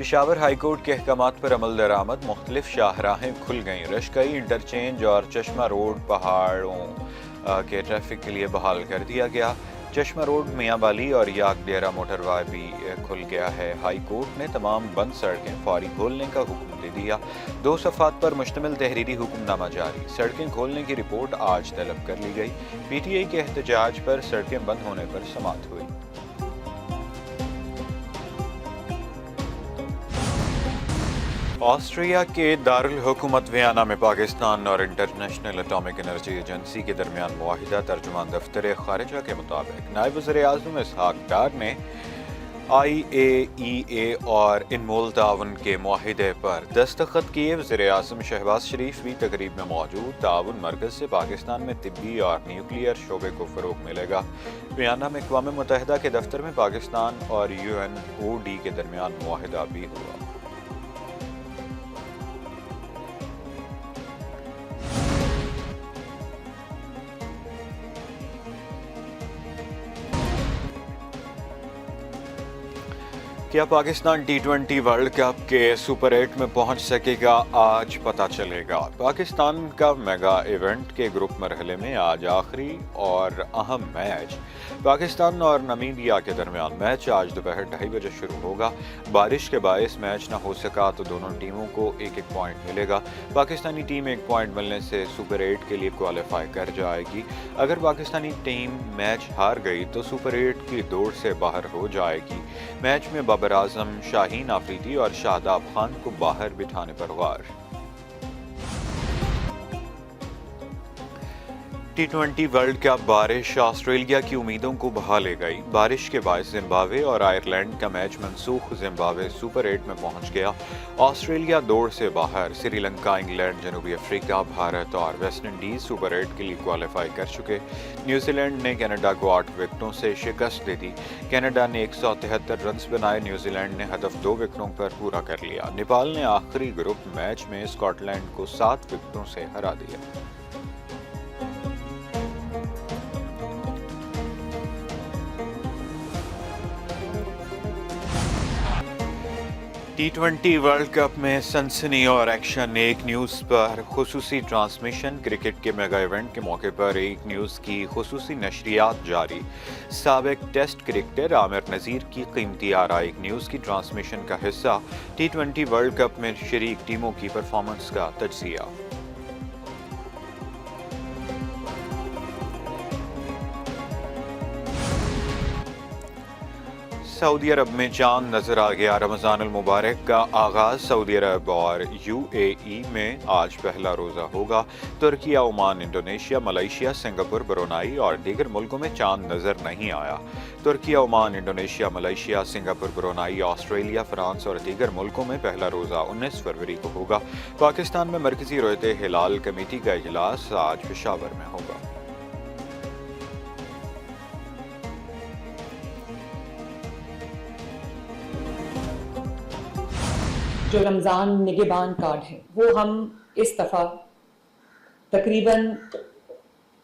Peshawar high court کے احکامات پر عمل درآمد، مختلف شاہراہیں کھل گئیں، رشکئی انٹرچینج اور چشمہ روڈ پہاڑوں کے ٹریفک کے لیے بحال کر دیا گیا۔ چشمہ روڈ، میاں بالی اور یاک ڈیرہ موٹر وے بھی کھل گیا ہے۔ ہائی کورٹ نے تمام بند سڑکیں فوری کھولنے کا حکم دے دیا۔ 2 صفحات پر مشتمل تحریری حکم نامہ جاری، سڑکیں کھولنے کی رپورٹ آج طلب کر لی گئی۔ پی ٹی آئی کے احتجاج پر سڑکیں بند ہونے پر سماعت ہوئی۔ آسٹریا کے دارالحکومت ویانا میں پاکستان اور انٹرنیشنل اٹامک انرجی ایجنسی کے درمیان معاہدہ، ترجمان دفتر خارجہ کے مطابق نائب وزیر اعظم اسحاق ڈار نے IAEA اور انمول تعاون کے معاہدے پر دستخط کیے۔ وزیر اعظم شہباز شریف بھی تقریب میں موجود۔ تعاون مرکز سے پاکستان میں طبی اور نیوکلیئر شعبے کو فروغ ملے گا۔ ویانا میں اقوام متحدہ کے دفتر میں پاکستان اور UNOD کے درمیان معاہدہ بھی ہوا۔ کیا پاکستان T20 ورلڈ کپ کے سپر 8 میں پہنچ سکے گا؟ آج پتہ چلے گا۔ پاکستان کا میگا ایونٹ کے گروپ مرحلے میں آج آخری اور اہم میچ پاکستان اور نمیبیا کے درمیان میچ آج دوپہر 2:30 بجے شروع ہوگا۔ بارش کے باعث میچ نہ ہو سکا تو دونوں ٹیموں کو 1-1 پوائنٹ ملے گا۔ پاکستانی ٹیم 1 پوائنٹ ملنے سے سپر 8 کے لیے کوالیفائی کر جائے گی۔ اگر پاکستانی ٹیم میچ ہار گئی تو سپر 8 کی دوڑ سے باہر ہو جائے گی۔ میچ میں بابر اعظم، شاہین آفریدی اور شاداب خان کو باہر بٹھانے پر غور۔ T20 ورلڈ کپ بارش آسٹریلیا کی امیدوں کو بہا لے گئی۔ بارش کے باعث زمبابوے اور آئرلینڈ کا میچ منسوخ، زمبابوے سپر 8 میں پہنچ گیا۔ آسٹریلیا دوڑ سے باہر، سری لنکا، انگلینڈ، جنوبی افریقہ، بھارت اور ویسٹ انڈیز سپر 8 کے لیے کوالیفائی کر چکے۔ نیوزی لینڈ نے کینیڈا کو 8 وکٹوں سے شکست دے دی۔ کینیڈا نے 173 رنز بنائے، نیوزی لینڈ نے ہدف 2 وکٹوں پر پورا کر لیا۔ نیپال نے آخری گروپ میچ میں اسکاٹ لینڈ کو 7 وکٹوں سے ہرا دیا۔ T20 ورلڈ کپ میں سنسنی اور ایکشن۔ ایک نیوز پر خصوصی ٹرانسمیشن۔ کرکٹ کے میگا ایونٹ کے موقع پر ایک نیوز کی خصوصی نشریات جاری۔ سابق ٹیسٹ کرکٹر عامر نذیر کی قیمتی آراء ایک نیوز کی ٹرانسمیشن کا حصہ۔ T20 ورلڈ کپ میں شریک ٹیموں کی پرفارمنس کا تجزیہ۔ سعودی عرب میں چاند نظر آ گیا۔ رمضان المبارک کا آغاز سعودی عرب اور UAE میں آج پہلا روزہ ہوگا۔ Türkiye, Oman, Indonesia, Malaysia, Singapore, Brunei اور دیگر ملکوں میں چاند نظر نہیں آیا۔ Türkiye, Oman, Indonesia, Malaysia, Singapore, Brunei, Australia, France اور دیگر ملکوں میں پہلا روزہ 19 فروری کو ہوگا۔ پاکستان میں مرکزی رؤیت ہلال کمیٹی کا اجلاس آج پشاور میں ہوگا۔ جو رمضان نگہبان کارڈ ہے وہ ہم اس دفعہ تقریباً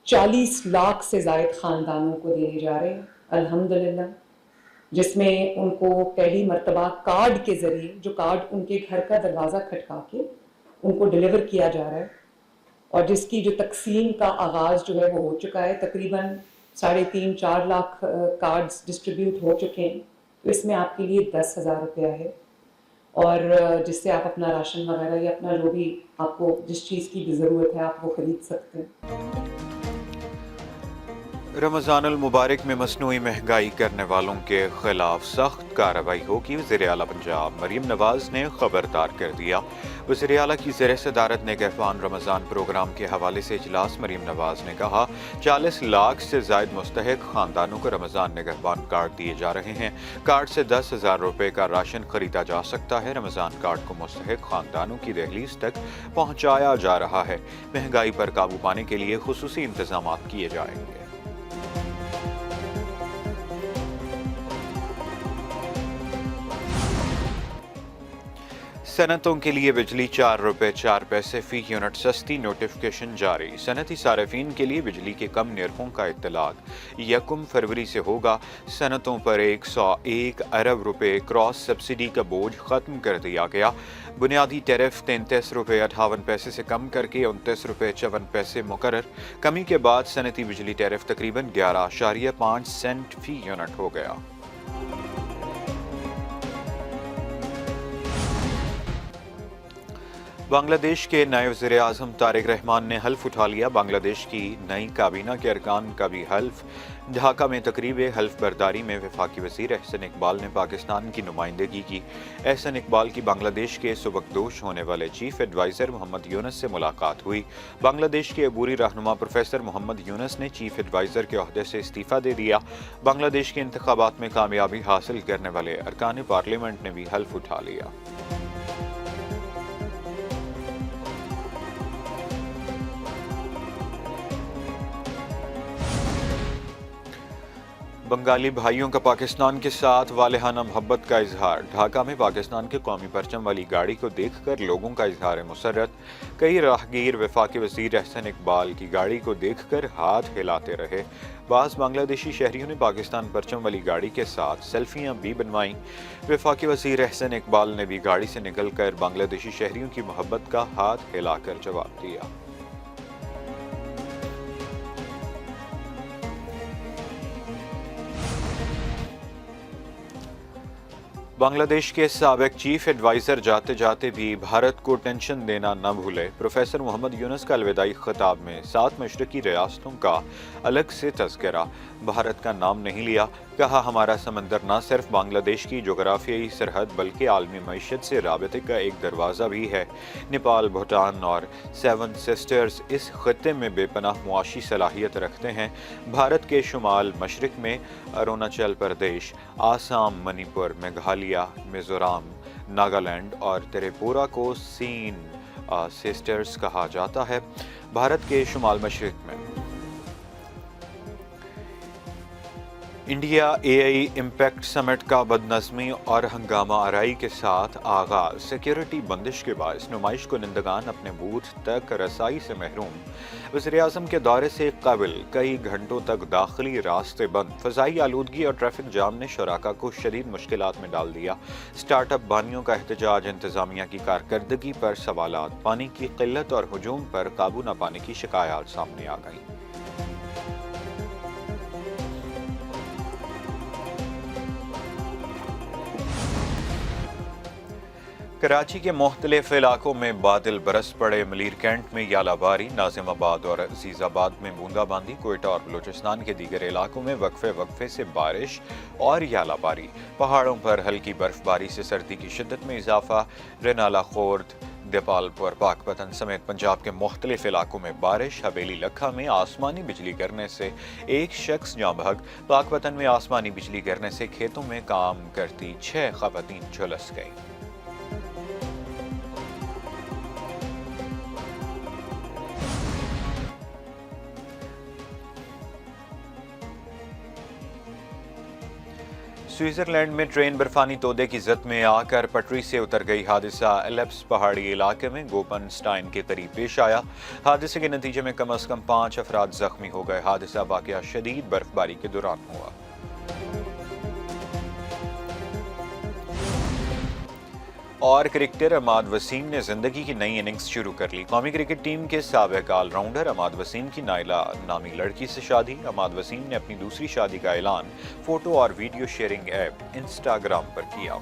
40 لاکھ سے زائد خاندانوں کو دیے جا رہے ہیں الحمدللہ، جس میں ان کو پہلی مرتبہ کارڈ کے ذریعے، جو کارڈ ان کے گھر کا دروازہ کھٹکا کے ان کو ڈیلیور کیا جا رہا ہے، اور جس کی جو تقسیم کا آغاز جو ہے وہ ہو چکا ہے۔ تقریباً 3.5-4 لاکھ کارڈز ڈسٹریبیوٹ ہو چکے ہیں۔ تو اس میں آپ کے لیے 10,000 روپیہ ہے، اور جس سے آپ اپنا راشن وغیرہ یا اپنا جو بھی آپ کو جس چیز کی بھی ضرورت ہے آپ وہ خرید سکتے ہیں۔ رمضان المبارک میں مصنوعی مہنگائی کرنے والوں کے خلاف سخت کارروائی ہوگی۔ وزیر اعلیٰ پنجاب مریم نواز نے خبردار کر دیا۔ وزیر اعلیٰ کی زیر صدارت نگہبان رمضان پروگرام کے حوالے سے اجلاس۔ مریم نواز نے کہا 40 لاکھ سے زائد مستحق خاندانوں کو رمضان نگہبان کارڈ دیے جا رہے ہیں۔ کارڈ سے 10,000 روپے کا راشن خریدا جا سکتا ہے۔ رمضان کارڈ کو مستحق خاندانوں کی دہلیز تک پہنچایا جا رہا ہے۔ مہنگائی پر قابو پانے کے لیے خصوصی انتظامات کیے جائیں گے۔ صنعتوں کے لیے بجلی 4 روپے 4 پیسے فی یونٹ سستی، نوٹیفکیشن جاری۔ صنعتی صارفین کے لیے بجلی کے کم نرخوں کا اطلاق 1 فروری سے ہوگا۔ صنعتوں پر 101 ارب روپے کراس سبسڈی کا بوجھ ختم کر دیا گیا۔ بنیادی ٹیرف 33 روپے 58 پیسے سے کم کر کے 29 روپے 54 پیسے مقرر۔ کمی کے بعد صنعتی بجلی ٹیرف تقریباً 11.5 سینٹ فی یونٹ ہو گیا۔ بنگلہ دیش کے نئے وزیر اعظم طارق رحمان نے حلف اٹھا لیا۔ بنگلہ دیش کی نئی کابینہ کے ارکان کا بھی حلف۔ ڈھاکہ میں تقریب حلف برداری میں وفاقی وزیر احسن اقبال نے پاکستان کی نمائندگی کی۔ احسن اقبال کی بنگلہ دیش کے سبکدوش ہونے والے چیف ایڈوائزر محمد یونس سے ملاقات ہوئی۔ بنگلہ دیش کے عبوری رہنما پروفیسر محمد یونس نے چیف ایڈوائزر کے عہدے سے استعفیٰ دے دیا۔ بنگلہ دیش کے انتخابات میں کامیابی حاصل کرنے والے ارکان پارلیمنٹ نے بھی حلف اٹھا لیا۔ بنگالی بھائیوں کا پاکستان کے ساتھ والہانہ محبت کا اظہار۔ ڈھاکہ میں پاکستان کے قومی پرچم والی گاڑی کو دیکھ کر لوگوں کا اظہار مسرت۔ کئی راہگیر وفاقی وزیر احسن اقبال کی گاڑی کو دیکھ کر ہاتھ ہلاتے رہے۔ بعض بنگلہ دیشی شہریوں نے پاکستان پرچم والی گاڑی کے ساتھ سیلفیاں بھی بنوائیں۔ وفاقی وزیر احسن اقبال نے بھی گاڑی سے نکل کر بنگلہ دیشی شہریوں کی محبت کا ہاتھ ہلا کر جواب دیا۔ بنگلہ دیش کے سابق چیف ایڈوائزر جاتے جاتے بھی بھارت کو ٹینشن دینا نہ بھولے۔ پروفیسر محمد یونس کا الوداعی خطاب میں 7 مشرقی ریاستوں کا الگ سے تذکرہ۔ بھارت کا نام نہیں لیا، کہا ہمارا سمندر نہ صرف بنگلہ دیش کی جغرافیائی سرحد بلکہ عالمی معیشت سے رابطے کا ایک دروازہ بھی ہے۔ نیپال، بھوٹان اور 7 سسٹرز اس خطے میں بے پناہ معاشی صلاحیت رکھتے ہیں۔ بھارت کے شمال مشرق میں اروناچل پردیش، آسام، منی پور، میگھالیہ، میزورام، ناگالینڈ اور تریپورہ کو سین سسٹرز کہا جاتا ہے۔ بھارت کے شمال مشرق میں انڈیا AI امپیکٹ سمٹ کا بدنظمی اور ہنگامہ آرائی کے ساتھ آغاز۔ سیکیورٹی بندش کے باعث نمائش کنندگان اپنے بوتھ تک رسائی سے محروم۔ وزیر اعظم کے دورے سے قبل کئی گھنٹوں تک داخلی راستے بند۔ فضائی آلودگی اور ٹریفک جام نے شرکاء کو شدید مشکلات میں ڈال دیا۔ سٹارٹ اپ بانیوں کا احتجاج، انتظامیہ کی کارکردگی پر سوالات، پانی کی قلت اور ہجوم پر قابو نہ پانے کی شکایات سامنے آ گئیں۔ کراچی کے مختلف علاقوں میں بادل برس پڑے۔ ملیر کینٹ میں یالہ باری، ناظم آباد اور عزیز آباد میں بوندا باندی، کوئٹہ اور بلوچستان کے دیگر علاقوں میں وقفے سے بارش اور یالہ باری۔ پہاڑوں پر ہلکی برف باری سے سردی کی شدت میں اضافہ۔ رینالہ، خورد، دیپال پور، پاک پتن سمیت پنجاب کے مختلف علاقوں میں بارش۔ حویلی لکھا میں آسمانی بجلی گرنے سے ایک شخص جاں بحق۔ پاک پتن میں آسمانی بجلی گرنے سے کھیتوں میں کام کرتی 6 خواتین جھلس گئیں۔ سوئٹزرلینڈ میں ٹرین برفانی تودے کی زد میں آ کر پٹری سے اتر گئی۔ حادثہ ایلپس پہاڑی علاقے میں گوپن سٹائن کے قریب پیش آیا۔ حادثے کے نتیجے میں کم از کم 5 افراد زخمی ہو گئے۔ حادثہ واقعہ شدید برف باری کے دوران ہوا۔ اور کرکٹر عماد وسیم نے زندگی کی نئی اننگز شروع کر لی۔ قومی کرکٹ ٹیم کے سابق آل راؤنڈر عماد وسیم کی نائلہ نامی لڑکی سے شادی۔ عماد وسیم نے اپنی دوسری شادی کا اعلان فوٹو اور ویڈیو شیئرنگ ایپ انسٹاگرام پر کیا۔